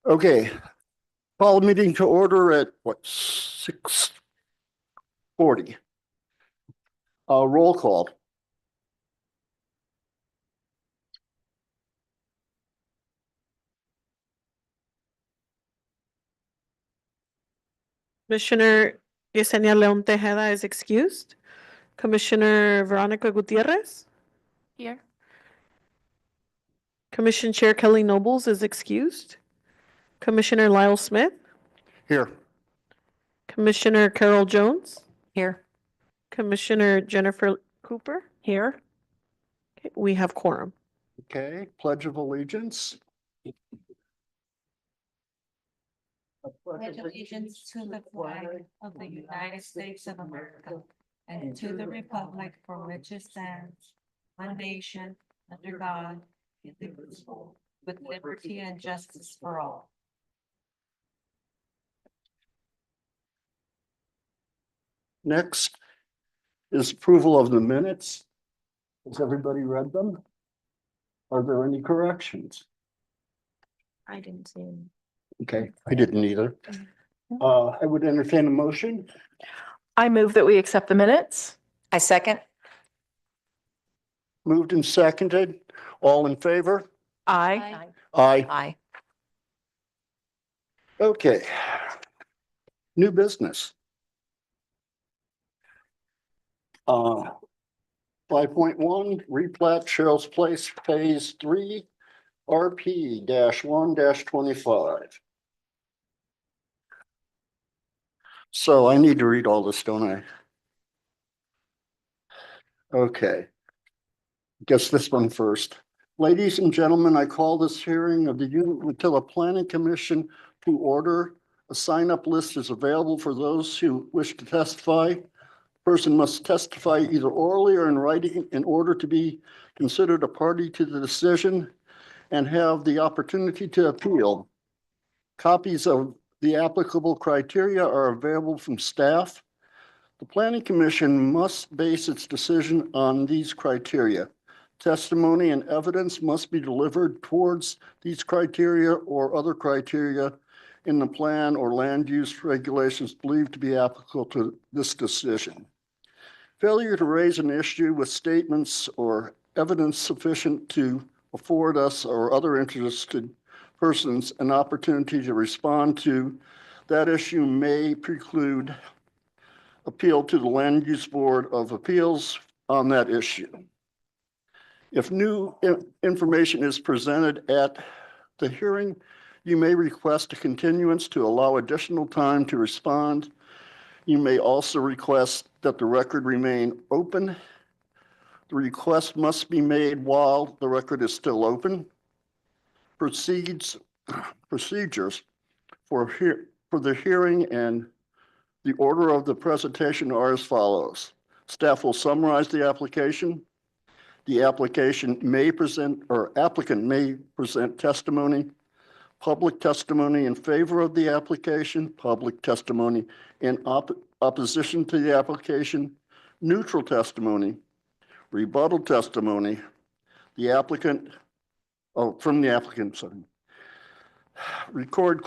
Okay, call the meeting to order at what, 6:40? Roll call. Commissioner Yesenia Leon Tejeda is excused. Commissioner Veronica Gutierrez. Here. Commission Chair Kelly Nobles is excused. Commissioner Lyle Smith. Here. Commissioner Carol Jones. Here. Commissioner Jennifer Cooper. Here. Okay, we have quorum. Okay, Pledge of Allegiance. Pledge allegiance to the flag of the United States of America and to the republic for which it stands, one nation, under God, indivisible, with liberty and justice for all. Next is approval of the minutes. Has everybody read them? Are there any corrections? I didn't see any. Okay, I didn't either. I would entertain a motion. I move that we accept the minutes. I second. Moved and seconded. All in favor? Aye. Aye. Aye. Okay. New business. 5.1, replat Cheryl's Place Phase 3, RP-1-25. So I need to read all this, don't I? Okay. Guess this one first. Ladies and gentlemen, I call this hearing of the Umatilla Planning Commission to order. A sign-up list is available for those who wish to testify. Person must testify either orally or in writing in order to be considered a party to the decision and have the opportunity to appeal. Copies of the applicable criteria are available from staff. The Planning Commission must base its decision on these criteria. Testimony and evidence must be delivered towards these criteria or other criteria in the plan or land use regulations believed to be applicable to this decision. Failure to raise an issue with statements or evidence sufficient to afford us or other interested persons an opportunity to respond to that issue may preclude appeal to the Land Use Board of Appeals on that issue. If new information is presented at the hearing, you may request a continuance to allow additional time to respond. You may also request that the record remain open. The request must be made while the record is still open. Procedures for the hearing and the order of the presentation are as follows. Staff will summarize the application. The applicant may present testimony, public testimony in favor of the application, public testimony in opposition to the application, neutral testimony, rebuttal testimony, from the applicant, sorry. Record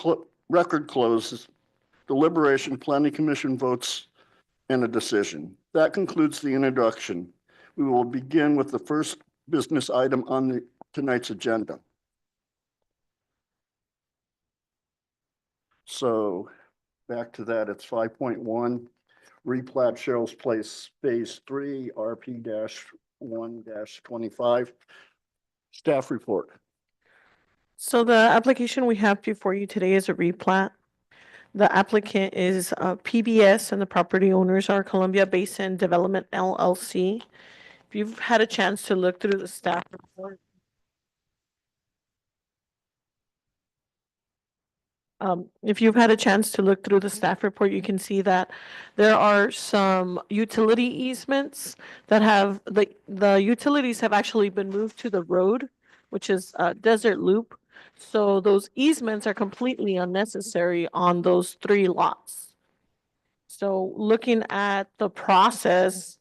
closes, deliberation, Planning Commission votes, and a decision. That concludes the introduction. We will begin with the first business item on tonight's agenda. So back to that, it's 5.1, replat Cheryl's Place Phase 3, RP-1-25. Staff report. So the application we have before you today is a replat. The applicant is PBS and the property owners are Columbia Basin Development LLC. If you've had a chance to look through the staff report, you can see that there are some utility easements that have, the utilities have actually been moved to the road, which is Desert Loop. So those easements are completely unnecessary on those 3 lots. So looking at the process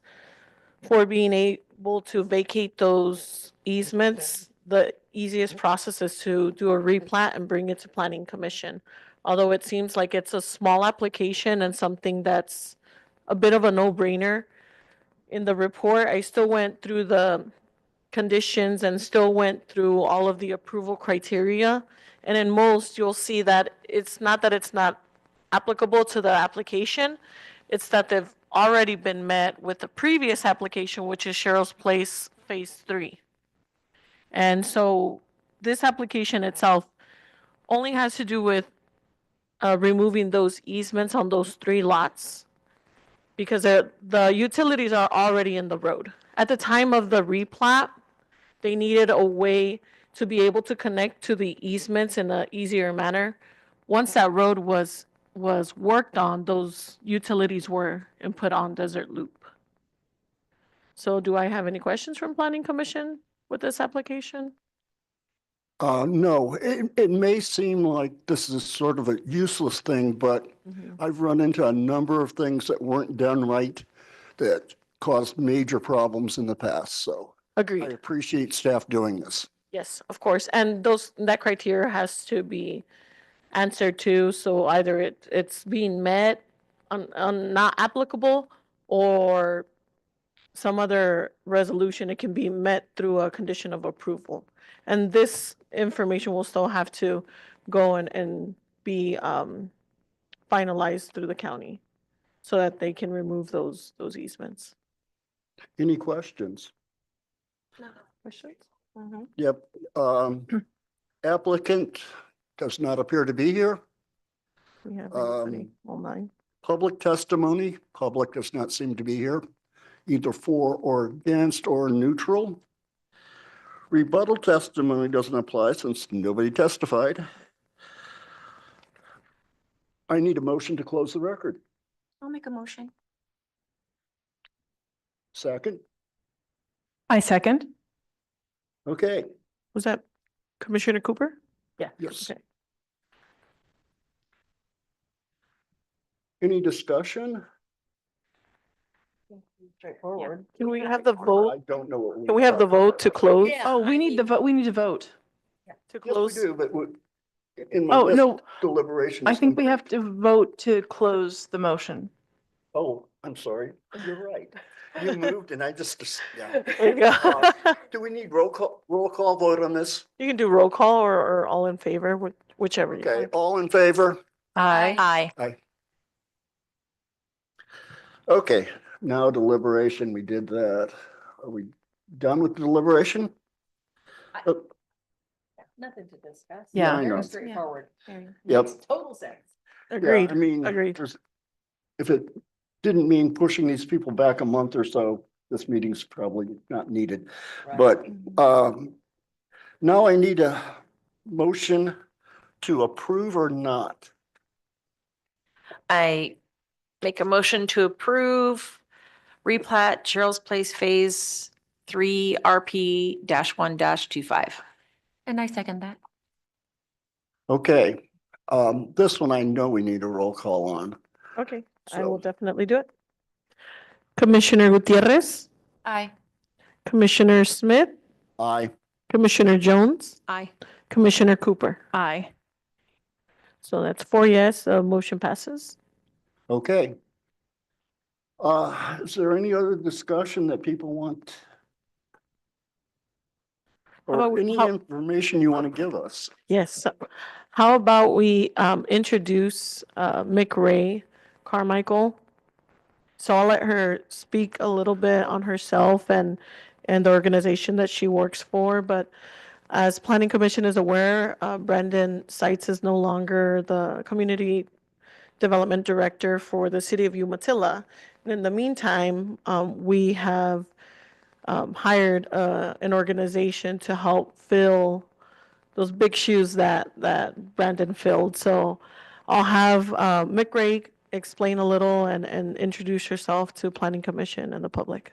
for being able to vacate those easements, the easiest process is to do a replat and bring it to planning commission. Although it seems like it's a small application and something that's a bit of a no-brainer. In the report, I still went through the conditions and still went through all of the approval criteria. And in most, you'll see that it's not applicable to the application. It's that they've already been met with the previous application, which is Cheryl's Place Phase 3. And so this application itself only has to do with removing those easements on those 3 lots because the utilities are already in the road. At the time of the replat, they needed a way to be able to connect to the easements in an easier manner. Once that road was worked on, those utilities were input on Desert Loop. So do I have any questions from Planning Commission with this application? No, it may seem like this is sort of a useless thing, but I've run into a number of things that weren't done right that caused major problems in the past, so I Agreed. appreciate staff doing this. Yes, of course. And that criteria has to be answered too. So either it's being met on not applicable or some other resolution. It can be met through a condition of approval. And this information will still have to go and be finalized through the county so that they can remove those easements. Any questions? Questions? Yep. Applicant does not appear to be here. We have anybody online. Public testimony, public does not seem to be here, either for or against or neutral. Rebuttal testimony doesn't apply since nobody testified. I need a motion to close the record. I'll make a motion. Second? I second. Okay, Was that Commissioner Cooper? Yeah. yes. Okay. Any discussion? Straightforward. Can we have the I vote? don't know what. Can we have the vote to close? Oh, we need the vote. We need to vote. To Yes, we close? do, but in my Oh, list, no, deliberations. I think we have to vote to close the motion. Oh, I'm sorry. You're right. You moved and I just, yeah. There you go. Do we need roll call vote on this? You can do roll call or all in favor, whichever you Okay, like. all in favor? Aye. Aye. Okay, now deliberation, we did that. Are we done with deliberation? Nothing to discuss. Yeah. I know. Very straightforward. Yep. Makes total sense. Yeah, Agreed, I mean, agreed. if it didn't mean pushing these people back a month or so, this meeting's probably not needed. Right. But now I need a motion to approve or not. I make a motion to approve replat Cheryl's Place Phase 3 RP-1-25. And I second that. Okay, this one I know we need a roll call on. Okay, I will So, definitely do it. Commissioner Gutierrez, Aye. Commissioner Smith, aye. Commissioner Jones, Aye. Commissioner Cooper. Aye. So that's 4 yes, motion passes. Okay. Is there any other discussion that people want? How about Or we- any how- information you want to give us? Yes. So how about we introduce McRae Carmichael? So I'll let her speak a little bit on herself and the organization that she works for. But as Planning Commission is aware, Brandon Seitz is no longer the Community Development Director for the City of Umatilla. And in the meantime, we have hired an organization to help fill those big shoes that Brandon filled. So I'll have McRae explain a little and introduce herself to Planning Commission and the public.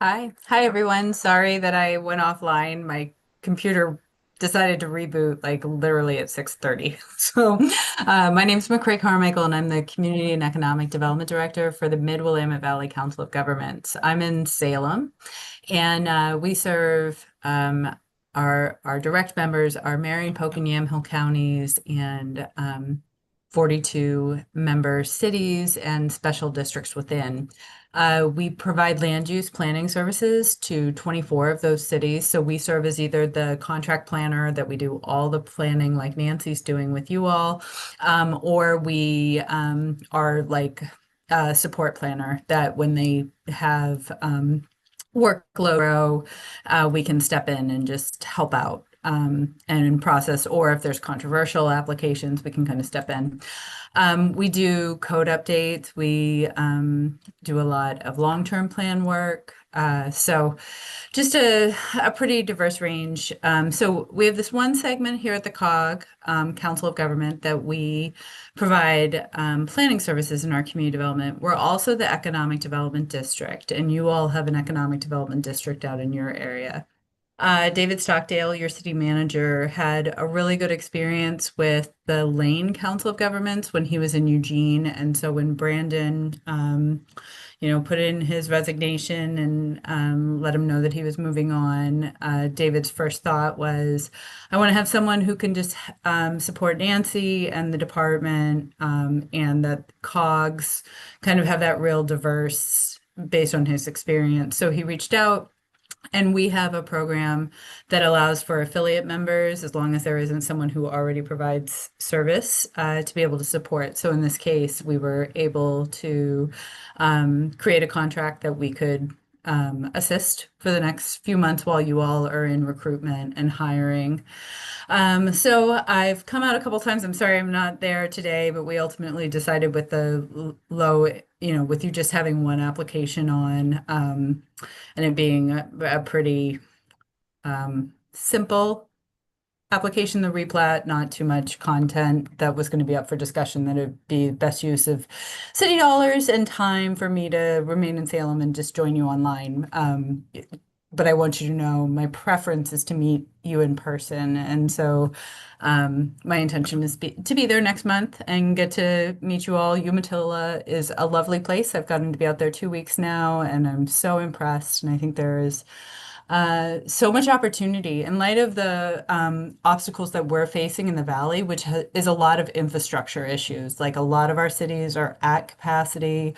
Hi, everyone. Sorry that I went offline. My computer decided to reboot like literally at 6:30. So my name's McRae Carmichael and I'm the Community and Economic Development Director for the Mid-Willamette Valley Council of Governments. I'm in Salem and we serve our direct members are Marion, Polk, and Yamhill counties and 42 member cities and special districts within. We provide land use planning services to 24 of those cities. So we serve as either the contract planner that we do all the planning like Nancy's doing with you all, or we are like a support planner that when they have workload, we can step in and just help out and process, or if there's controversial applications, we can kind of step in. We do code updates. We do a lot of long-term plan work. So just a pretty diverse range. So we have this one segment here at the COG, Council of Government, that we provide planning services in our community development. We're also the Economic Development District, and you all have an Economic Development District out in your area. David Stockdale, your city manager, had a really good experience with the Lane Council of Governments when he was in Eugene. And so when Brandon, put in his resignation and let him know that he was moving on, David's first thought was, I want to have someone who can just support Nancy and the department, and that COGS kind of have that real diverse based on his experience. So he reached out. And we have a program that allows for affiliate members, as long as there isn't someone who already provides service, to be able to support. So in this case, we were able to create a contract that we could assist for the next few months while you all are in recruitment and hiring. So I've come out a couple times. I'm sorry I'm not there today, but we ultimately decided with the low, with you just having one application on, and it being a pretty simple application, the replat, not too much content that was going to be up for discussion, that it'd be best use of city dollars and time for me to remain in Salem and just join you online. But I want you to know my preference is to meet you in person. And so my intention is to be there next month and get to meet you all. Umatilla is a lovely place. I've gotten to be out there 2 weeks now, and I'm so impressed. And I think there is so much opportunity in light of the obstacles that we're facing in the valley, which is a lot of infrastructure issues. Like a lot of our cities are at capacity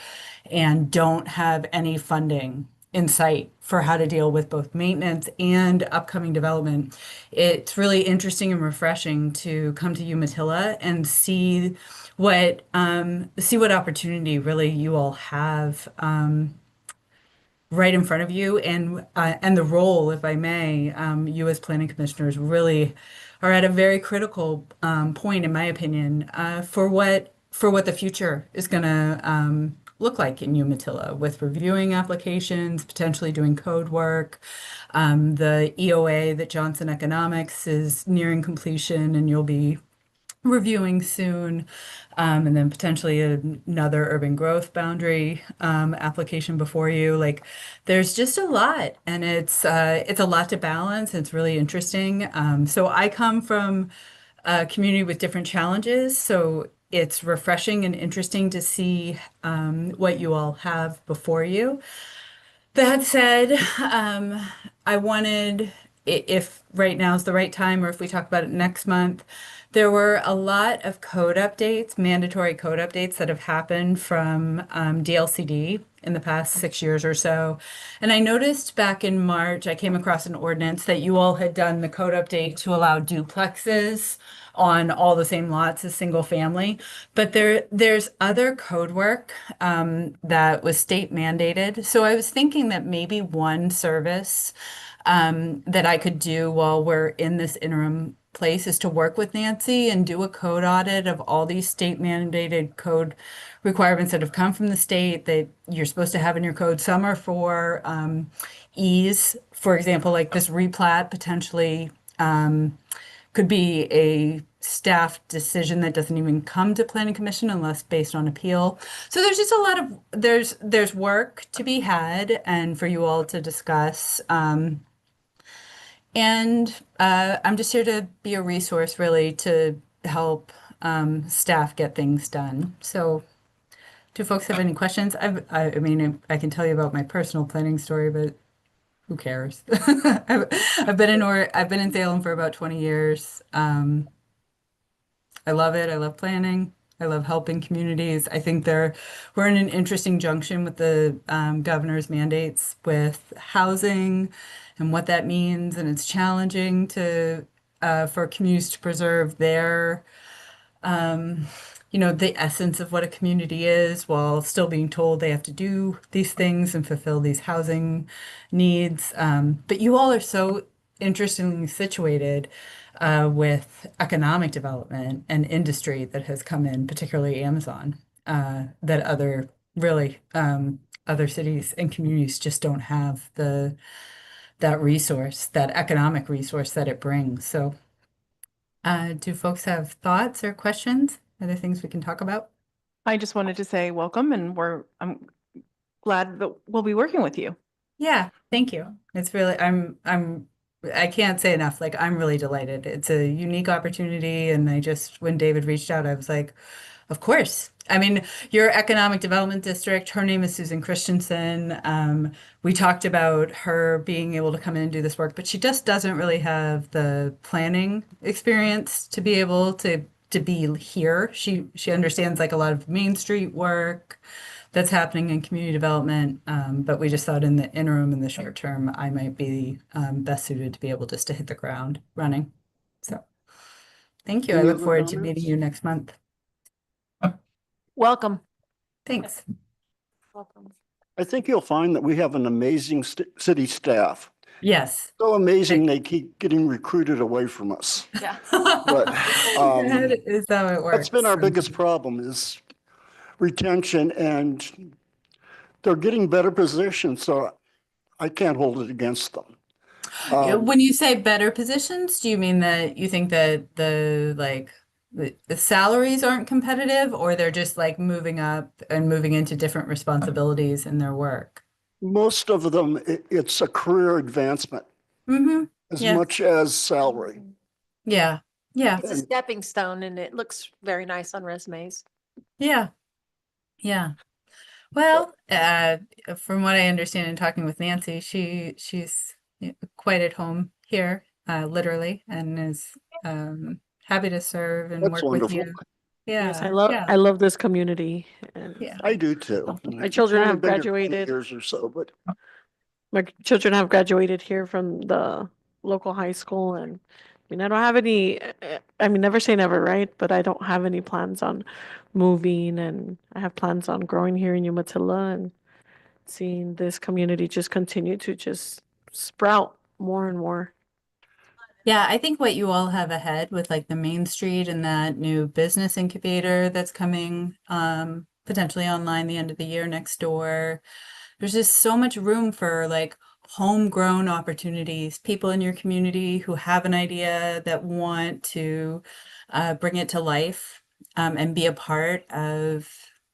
and don't have any funding in sight for how to deal with both maintenance and upcoming development. It's really interesting and refreshing to come to Umatilla and see what opportunity really you all have right in front of you, and the role, if I may, you as planning commissioners really are at a very critical point, in my opinion, for what the future is going to look like in Umatilla, with reviewing applications, potentially doing code work. The EOA that Johnson Economics is nearing completion, and you'll be reviewing soon, and then potentially another urban growth boundary application before you. Like, there's just a lot, and it's a lot to balance. It's really interesting. So I come from a community with different challenges, so it's refreshing and interesting to see what you all have before you. That said, I wanted, if right now is the right time, or if we talk about it next month, there were a lot of code updates, mandatory code updates that have happened from DLCD in the past 6 years or so. And I noticed back in March, I came across an ordinance that you all had done the code update to allow duplexes on all the same lots as single family. But there's other code work that was state mandated. So I was thinking that maybe one service that I could do while we're in this interim place is to work with Nancy and do a code audit of all these state mandated code requirements that have come from the state that you're supposed to have in your code. Some are for ease. For example, like this replat potentially could be a staff decision that doesn't even come to planning commission unless based on appeal. So there's just a lot of, there's work to be had and for you all to discuss. And I'm just here to be a resource, really, to help staff get things done. So do folks have any questions? I mean, I can tell you about my personal planning story, but who cares? I've been in Salem for about 20 years. I love it. I love planning. I love helping communities. I think we're in an interesting junction with the governor's mandates with housing and what that means, and it's challenging for communities to preserve their the essence of what a community is while still being told they have to do these things and fulfill these housing needs. But you all are so interestingly situated with economic development and industry that has come in, particularly Amazon, that other cities and communities just don't have that economic resource that it brings. So, do folks have thoughts or questions? Other things we can talk about? I just wanted to say welcome, and I'm glad that we'll be working with you. Yeah, thank you. It's really, I can't say enough. Like, I'm really delighted. It's a unique opportunity. And when David reached out, I was like, of course. I mean, your economic development district, her name is Susan Christensen. We talked about her being able to come in and do this work, but she just doesn't really have the planning experience to be able to be here. She understands like a lot of Main Street work that's happening in community development. But we just thought in the interim, in the short term, I might be best suited to be able just to hit the ground running. So thank you. I Any look other forward to comments? meeting you next month. Welcome. Thanks. I think you'll find that we have an amazing city staff. Yes. So amazing they keep getting recruited away from us. Yeah. But That is how it works. that's been our biggest problem is retention, and they're getting better positions, so I can't hold it against them. When you say better positions, do you mean that you think that the salaries aren't competitive, or they're just like moving up and moving into different responsibilities in their work? Most of them, it's a career advancement Mm-hmm. as Yeah. much as salary. Yeah. Yeah. It's a stepping stone and it looks very nice on resumes. Yeah. Yeah. Well, from what I understand in talking with Nancy, she's quite at home here, literally, and is happy to serve and That's work with wonderful. you. Yes, Yeah. I Yeah. love this community. And Yeah. I do too. My children Only have been here 20 graduated. years or so, but My children have graduated here from the local high school, and I mean, I don't have any, I mean, never say never, right? But I don't have any plans on moving, and I have plans on growing here in Umatilla and seeing this community just continue to just sprout more and more. Yeah, I think what you all have ahead with like the Main Street and that new business incubator that's coming potentially online the end of the year next door. There's just so much room for like homegrown opportunities, people in your community who have an idea that want to bring it to life and be a part of,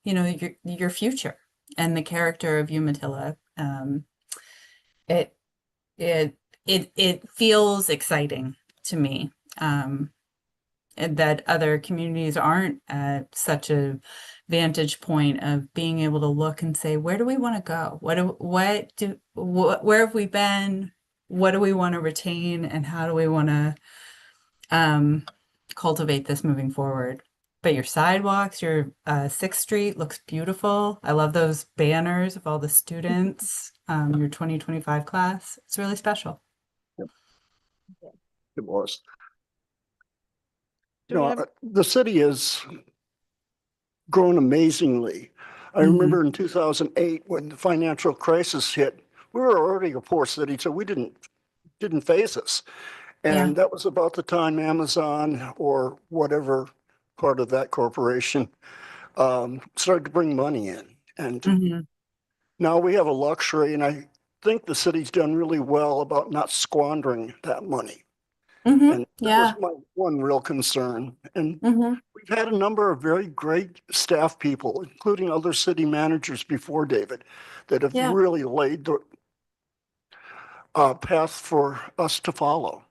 your future and the character of Umatilla. It it it feels exciting to me, and that other communities aren't at such a vantage point of being able to look and say, where do we want to go? Where have we been? What do we want to retain? And how do we want to cultivate this moving forward? But your sidewalks, your 6th Street looks beautiful. I love those banners of all the students, your 2025 class. It's really special. it was. Do we have- The city has grown amazingly. I remember in 2008 when the financial crisis hit, we were already a poor city, so we didn't phase us. And that was about the time Amazon or whatever part of that corporation started to bring money in. And now we have a luxury, and I think the city's done really well about not squandering that money. And that was my one real concern. And we've had a number of very great staff people, including other city managers before David, that have really laid the path for us to follow.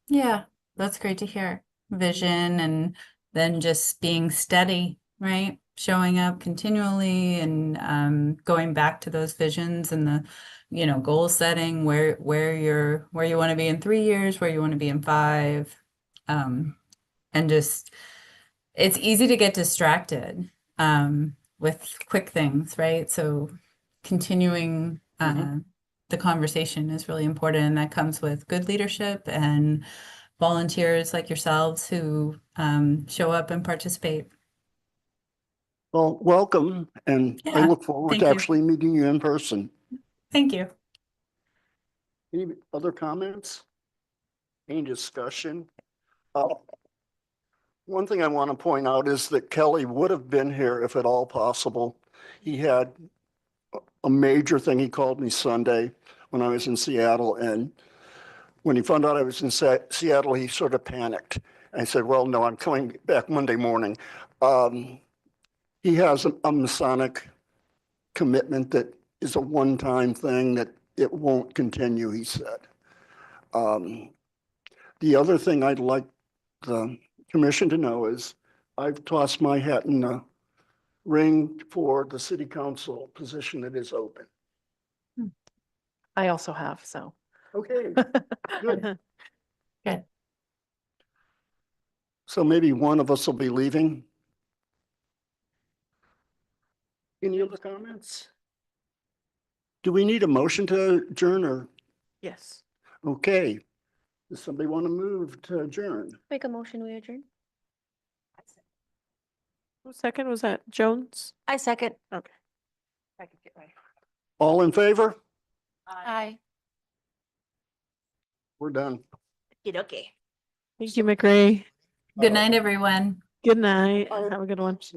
Yeah, that's great to hear. Vision and then just being steady, right? showing up continually and going back to those visions and the, goal setting, where you want to be in 3 years, where you want to be in 5. And just, it's easy to get distracted with quick things, right? So continuing the conversation is really important, and that comes with good leadership and volunteers like yourselves who show up and participate. Well, welcome, and I Yeah, look forward thank to you. actually meeting you in person. Thank you. Any other comments? Any discussion? One thing I want to point out is that Kelly would have been here if at all possible. He had a major thing. He called me Sunday when I was in Seattle, and when he found out I was in Seattle, he sort of panicked. I said, well, no, I'm coming back Monday morning. He has a Masonic commitment that is a one-time thing, that it won't continue, he said. The other thing I'd like the commission to know is I've tossed my hat in the ring for the city council position that is open. I also have, so. Okay, good. Good. So maybe one of us will be leaving. Any other comments? Do we need a motion to adjourn, or, Yes. okay. Does somebody want to move to adjourn? Make a motion, we adjourn. Who second was that? Jones? I second. Okay. All in favor? Aye. We're done. Okay. Thank you, McRae. Good night, everyone. Good night. Have a good one.